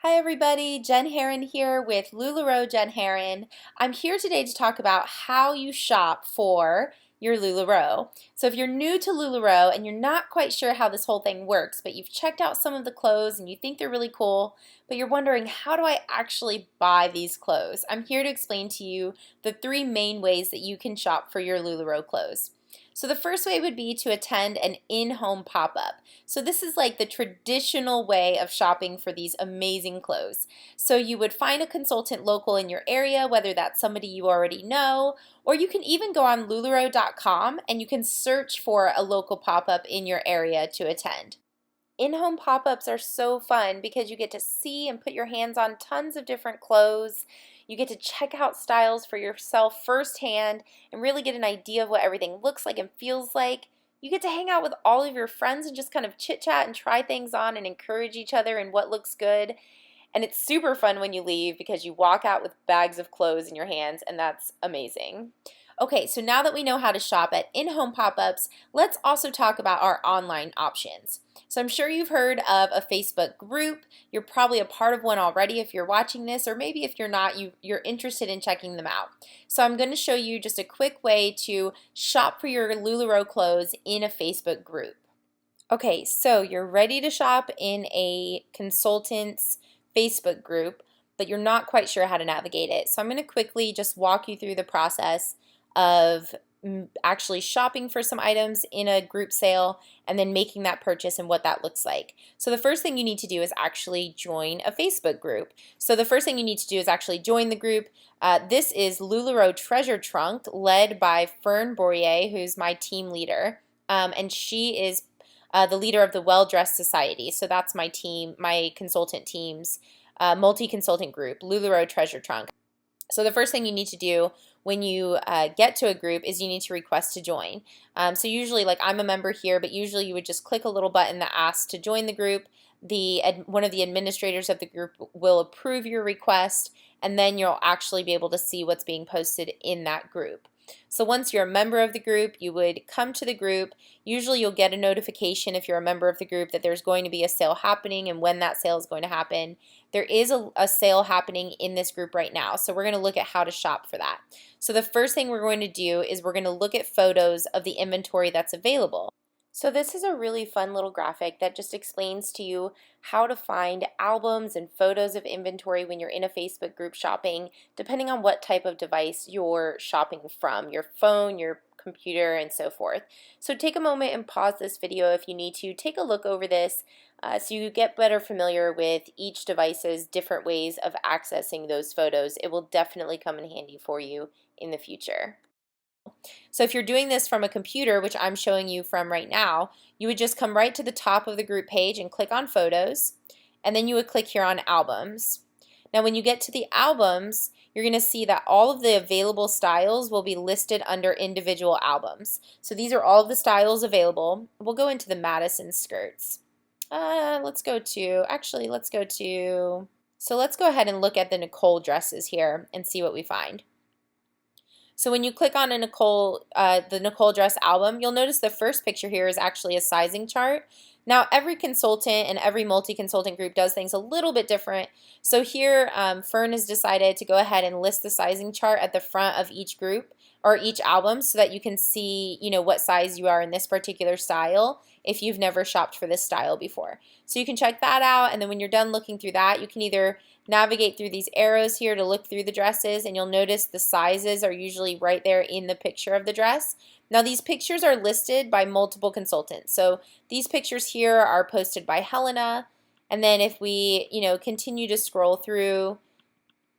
Hi everybody, Jen Herron here with LuLaRoe Jen Herron. I'm here today to talk about how you shop for your LuLaRoe. So if you're new to LuLaRoe and you're not quite sure how this whole thing works, but you've checked out some of the clothes and you think they're really cool, but you're wondering how do I actually buy these clothes? I'm here to explain to you the three main ways that you can shop for your LuLaRoe clothes. So the first way would be to attend an in-home pop-up. So this is like the traditional way of shopping for these amazing clothes. So you would find a consultant local in your area, whether that's somebody you already know, or you can even go on lularoe.com and you can search for a local pop-up in your area to attend. In-home pop-ups are so fun because you get to see and put your hands on tons of different clothes. You get to check out styles for yourself firsthand and really get an idea of what everything looks like and feels like. You get to hang out with all of your friends and just kind of chit-chat and try things on and encourage each other in what looks good. And it's super fun when you leave because you walk out with bags of clothes in your hands, and that's amazing. Okay, so now that we know how to shop at in-home pop-ups, let's also talk about our online options. So I'm sure you've heard of a Facebook group. You're probably a part of one already if you're watching this, or maybe if you're not, you're interested in checking them out. So I'm going to show you just a quick way to shop for your LuLaRoe clothes in a Facebook group. Okay, so you're ready to shop in a consultant's Facebook group, but you're not quite sure how to navigate it. So I'm going to quickly just walk you through the process of actually shopping for some items in a group sale and then making that purchase and what that looks like. So the first thing you need to do is actually join a Facebook group. So the first thing you need to do is actually join the group. This is LuLaRoe Treasure Trunk, led by Fern Bourrier, who's my team leader, and she is the leader of the Well Dressed Society. So that's my team, my consultant team's multi-consultant group, LuLaRoe Treasure Trunk. So the first thing you need to do when you get to a group is you need to request to join. So usually, like I'm a member here, but usually you would just click a little button that asks to join the group. One of the administrators of the group will approve your request, and then you'll actually be able to see what's being posted in that group. So once you're a member of the group, you would come to the group. Usually you'll get a notification if you're a member of the group that there's going to be a sale happening and when that sale is going to happen. There is a sale happening in this group right now, so we're going to look at how to shop for that. So the first thing we're going to do is we're going to look at photos of the inventory that's available. So this is a really fun little graphic that just explains to you how to find albums and photos of inventory when you're in a Facebook group shopping, depending on what type of device you're shopping from, your phone, your computer, and so forth. So take a moment and pause this video if you need to. Take a look over this so you get better familiar with each device's different ways of accessing those photos. It will definitely come in handy for you in the future. So if you're doing this from a computer, which I'm showing you from right now, you would just come right to the top of the group page and click on Photos, and then you would click here on Albums. Now when you get to the albums, you're going to see that all of the available styles will be listed under individual albums. So these are all of the styles available. We'll go into the Madison skirts. Let's go ahead and look at the Nicole dresses here and see what we find. So when you click on the Nicole dress album, you'll notice the first picture here is actually a sizing chart. Now every consultant and every multi-consultant group does things a little bit different. So here Fern has decided to go ahead and list the sizing chart at the front of each group or each album so that you can see, what size you are in this particular style if you've never shopped for this style before. So you can check that out, and then when you're done looking through that, you can either navigate through these arrows here to look through the dresses, and you'll notice the sizes are usually right there in the picture of the dress. Now these pictures are listed by multiple consultants. So these pictures here are posted by Helena, and then if we, continue to scroll through,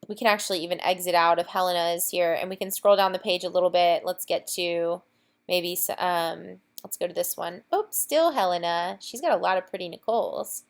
we can actually even exit out of Helena's here, and we can scroll down the page a little bit. Let's get to maybe, let's go to this one. Oops, still Helena. She's got a lot of pretty Nicoles.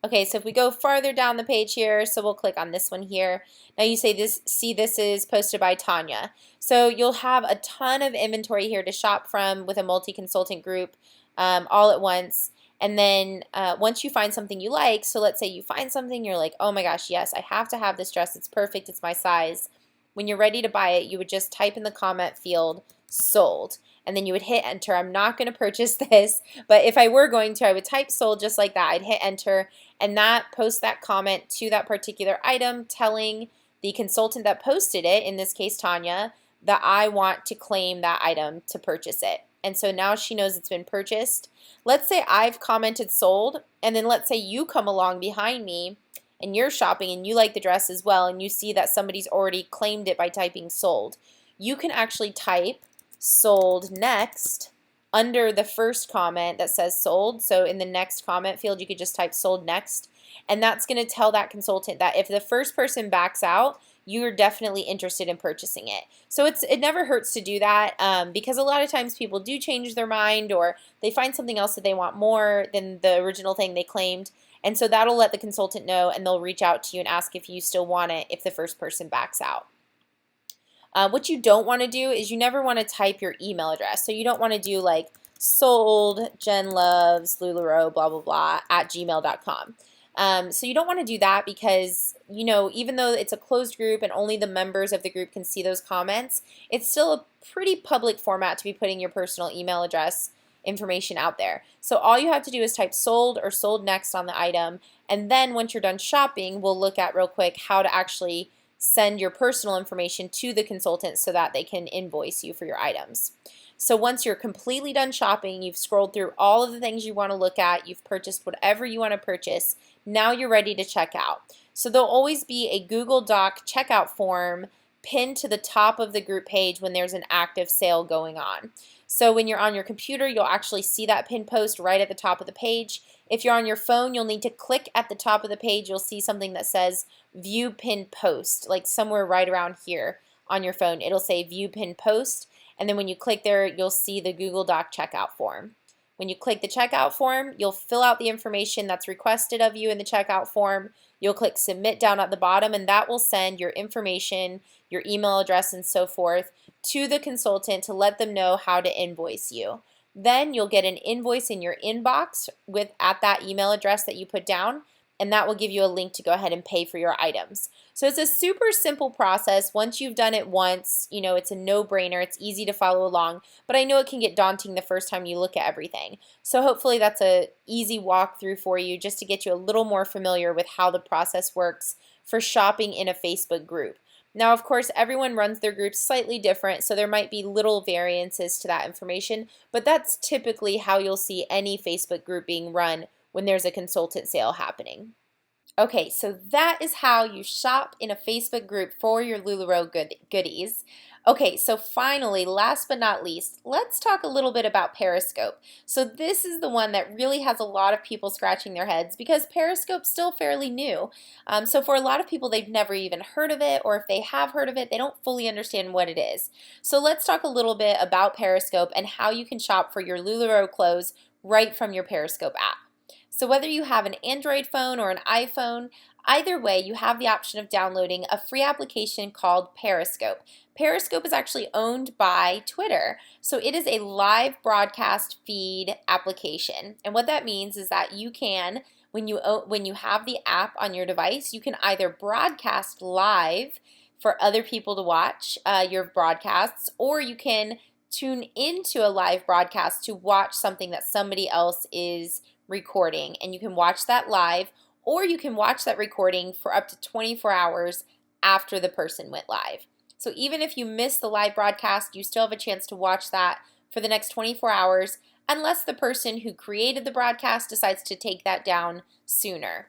Okay, so if we go farther down the page here, so we'll click on this one here. Now you this is posted by Tanya. So you'll have a ton of inventory here to shop from with a multi-consultant group all at once. And then once you find something you like, so let's say you find something, you're like, oh my gosh, yes, I have to have this dress. It's perfect. It's my size. When you're ready to buy it, you would just type in the comment field, sold. and then you would hit enter. I'm not going to purchase this, but if I were going to, I would type sold just like that. I'd hit enter, and that posts that comment to that particular item, telling the consultant that posted it, in this case Tanya, that I want to claim that item to purchase it. And so now she knows it's been purchased. Let's say I've commented sold, and then let's say you come along behind me and you're shopping and you like the dress as well, and you see that somebody's already claimed it by typing sold. You can actually type sold next under the first comment that says sold. So in the next comment field, you could just type sold next, and that's going to tell that consultant that if the first person backs out, you're definitely interested in purchasing it. So it never hurts to do that, because a lot of times people do change their mind, or they find something else that they want more than the original thing they claimed. And so that'll let the consultant know, and they'll reach out to you and ask if you still want it if the first person backs out. What you don't want to do is you never want to type your email address. So you don't want to do like sold Jen loves LuLaRoe blah blah blah at gmail.com. So you don't want to do that, because even though it's a closed group and only the members of the group can see those comments, it's still a pretty public format to be putting your personal email address information out there. So all you have to do is type sold or sold next on the item, and then once you're done shopping, we'll look at real quick how to actually send your personal information to the consultant so that they can invoice you for your items. So once you're completely done shopping, you've scrolled through all of the things you want to look at, you've purchased whatever you want to purchase, now you're ready to check out. So there'll always be a Google Doc checkout form pinned to the top of the group page when there's an active sale going on. So when you're on your computer, you'll actually see that pinned post right at the top of the page. If you're on your phone, you'll need to click at the top of the page. You'll see something that says view pinned post, like somewhere right around here on your phone. It'll say view pinned post, and then when you click there, you'll see the Google Doc checkout form. When you click the checkout form, you'll fill out the information that's requested of you in the checkout form. You'll click submit down at the bottom, and that will send your information, your email address, and so forth to the consultant to let them know how to invoice you. Then you'll get an invoice in your inbox at that email address that you put down, and that will give you a link to go ahead and pay for your items. So it's a super simple process. Once you've done it once, it's a no-brainer. It's easy to follow along, but I know it can get daunting the first time you look at everything. So hopefully that's an easy walkthrough for you, just to get you a little more familiar with how the process works for shopping in a Facebook group. Now, of course, everyone runs their groups slightly different, so there might be little variances to that information, but that's typically how you'll see any Facebook group being run when there's a consultant sale happening. Okay, so that is how you shop in a Facebook group for your LuLaRoe goodies. Okay, so finally, last but not least, let's talk a little bit about Periscope. So this is the one that really has a lot of people scratching their heads, because Periscope's still fairly new. So for a lot of people, they've never even heard of it, or if they have heard of it, they don't fully understand what it is. So let's talk a little bit about Periscope and how you can shop for your LuLaRoe clothes right from your Periscope app. So whether you have an Android phone or an iPhone, either way, you have the option of downloading a free application called Periscope. Periscope is actually owned by Twitter, so it is a live broadcast feed application. And what that means is that you can, when you have the app on your device, you can either broadcast live for other people to watch your broadcasts, or you can tune into a live broadcast to watch something that somebody else is recording, and you can watch that live, or you can watch that recording for up to 24 hours after the person went live. So even if you miss the live broadcast, you still have a chance to watch that for the next 24 hours, unless the person who created the broadcast decides to take that down sooner.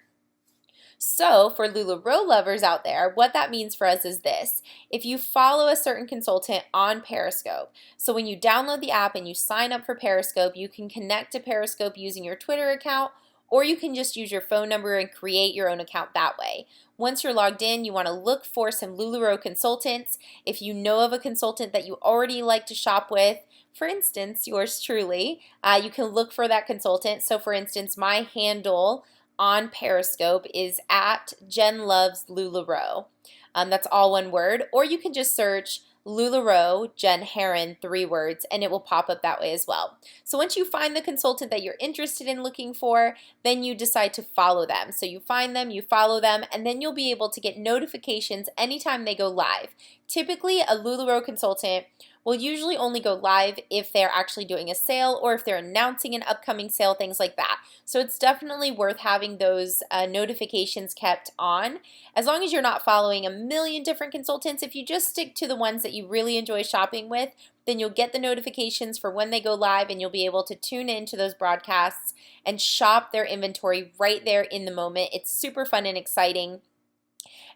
So for LuLaRoe lovers out there, what that means for us is this. If you follow a certain consultant on Periscope, so when you download the app and you sign up for Periscope, you can connect to Periscope using your Twitter account, or you can just use your phone number and create your own account that way. Once you're logged in, you want to look for some LuLaRoe consultants. If you know of a consultant that you already like to shop with, for instance, yours truly, you can look for that consultant. So for instance, my handle on Periscope is at Jen Loves LuLaRoe. That's all one word. Or you can just search LuLaRoe, Jen Herron, 3 words, and it will pop up that way as well. So once you find the consultant that you're interested in looking for, then you decide to follow them. So you find them, you follow them, and then you'll be able to get notifications anytime they go live. Typically, a LuLaRoe consultant will usually only go live if they're actually doing a sale or if they're announcing an upcoming sale, things like that. So it's definitely worth having those notifications kept on. As long as you're not following a million different consultants, if you just stick to the ones that you really enjoy shopping with, then you'll get the notifications for when they go live and you'll be able to tune into those broadcasts and shop their inventory right there in the moment. It's super fun and exciting.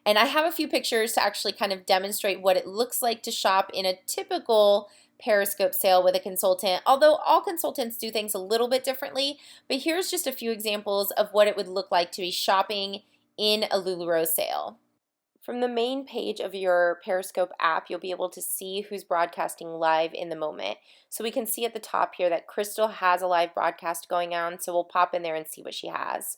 And I have a few pictures to actually kind of demonstrate what it looks like to shop in a typical Periscope sale with a consultant, although all consultants do things a little bit differently. But here's just a few examples of what it would look like to be shopping in a LuLaRoe sale. From the main page of your Periscope app, you'll be able to see who's broadcasting live in the moment. So we can see at the top here that Crystal has a live broadcast going on, so we'll pop in there and see what she has.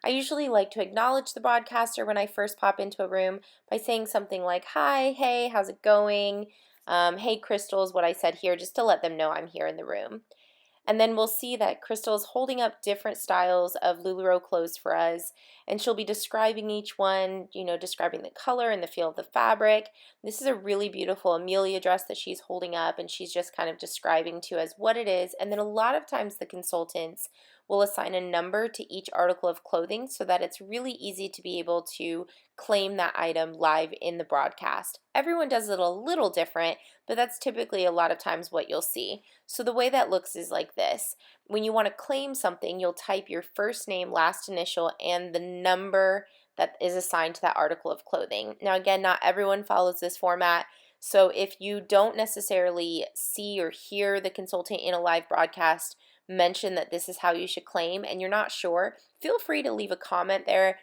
I usually like to acknowledge the broadcaster when I first pop into a room by saying something like, hi, hey, how's it going? Hey, Crystal is what I said here, just to let them know I'm here in the room. And then we'll see that Crystal is holding up different styles of LuLaRoe clothes for us, and she'll be describing each one, describing the color and the feel of the fabric. This is a really beautiful Amelia dress that she's holding up, and she's just kind of describing to us what it is. And then a lot of times the consultants will assign a number to each article of clothing so that it's really easy to be able to claim that item live in the broadcast. Everyone does it a little different, but that's typically a lot of times what you'll see. So the way that looks is like this. When you want to claim something, you'll type your first name, last initial, and the number that is assigned to that article of clothing. Now again, not everyone follows this format, so if you don't necessarily see or hear the consultant in a live broadcast mention that this is how you should claim and you're not sure, feel free to leave a comment there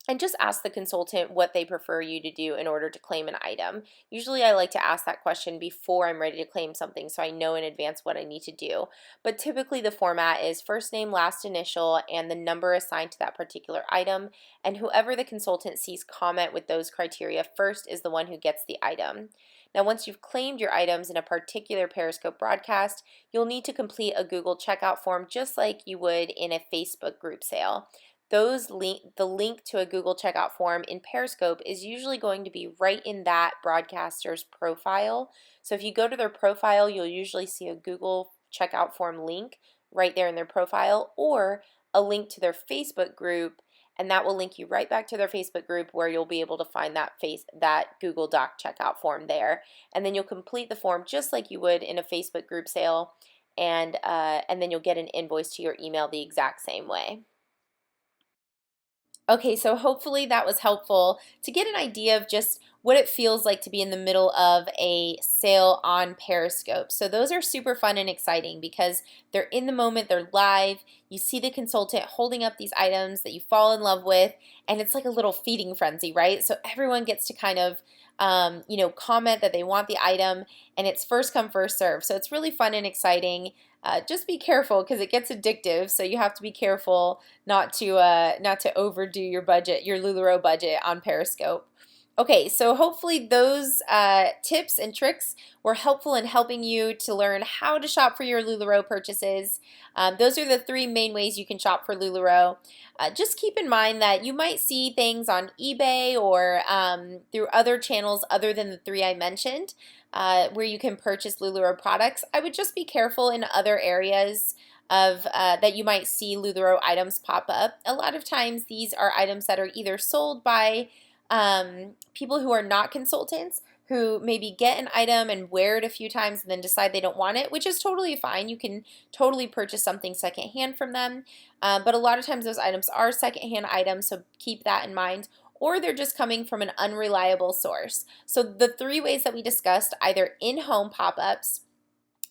and just ask the consultant what they prefer you to do in order to claim an item. Usually I like to ask that question before I'm ready to claim something so I know in advance what I need to do. But typically the format is first name, last initial, and the number assigned to that particular item, and whoever the consultant sees comment with those criteria first is the one who gets the item. Now, once you've claimed your items in a particular Periscope broadcast, you'll need to complete a Google checkout form just like you would in a Facebook group sale. The link to a Google checkout form in Periscope is usually going to be right in that broadcaster's profile. So if you go to their profile, you'll usually see a Google checkout form link right there in their profile, or a link to their Facebook group, and that will link you right back to their Facebook group where you'll be able to find that Google Doc checkout form there. And then you'll complete the form just like you would in a Facebook group sale, and then you'll get an invoice to your email the exact same way. Okay, so hopefully that was helpful to get an idea of just what it feels like to be in the middle of a sale on Periscope. So those are super fun and exciting because they're in the moment, they're live, you see the consultant holding up these items that you fall in love with, and it's like a little feeding frenzy, right? So everyone gets to kind of comment that they want the item, and it's first come, first serve. So it's really fun and exciting. Just be careful because it gets addictive, so you have to be careful not to overdo your budget, your LuLaRoe budget on Periscope. Okay, so hopefully those tips and tricks were helpful in helping you to learn how to shop for your LuLaRoe purchases. Those are the three main ways you can shop for LuLaRoe. Just keep in mind that you might see things on eBay or through other channels other than the three I mentioned where you can purchase LuLaRoe products. I would just be careful in other areas of that you might see LuLaRoe items pop up. A lot of times these are items that are either sold by people who are not consultants, who maybe get an item and wear it a few times and then decide they don't want it, which is totally fine. You can totally purchase something secondhand from them, but a lot of times those items are secondhand items, so keep that in mind. Or they're just coming from an unreliable source. So the three ways that we discussed, either in-home pop-ups,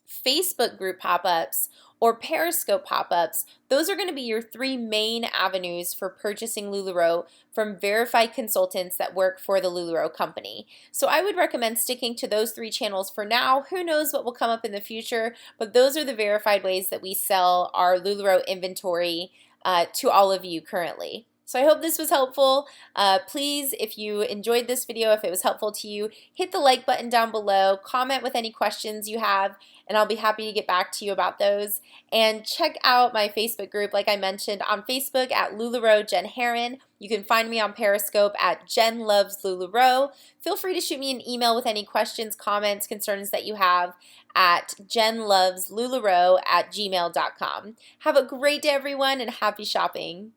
Facebook group pop-ups, or Periscope pop-ups, those are going to be your three main avenues for purchasing LuLaRoe from verified consultants that work for the LuLaRoe company. So I would recommend sticking to those three channels for now. Who knows what will come up in the future, but those are the verified ways that we sell our LuLaRoe inventory to all of you currently. So I hope this was helpful. Please, if you enjoyed this video, if it was helpful to you, hit the like button down below, comment with any questions you have, and I'll be happy to get back to you about those. And check out my Facebook group, like I mentioned, on Facebook at LuLaRoe Jen Herron. You can find me on Periscope at Jen Loves LuLaRoe. Feel free to shoot me an email with any questions, comments, concerns that you have at jenloveslularoe@gmail.com. Have a great day, everyone, and happy shopping.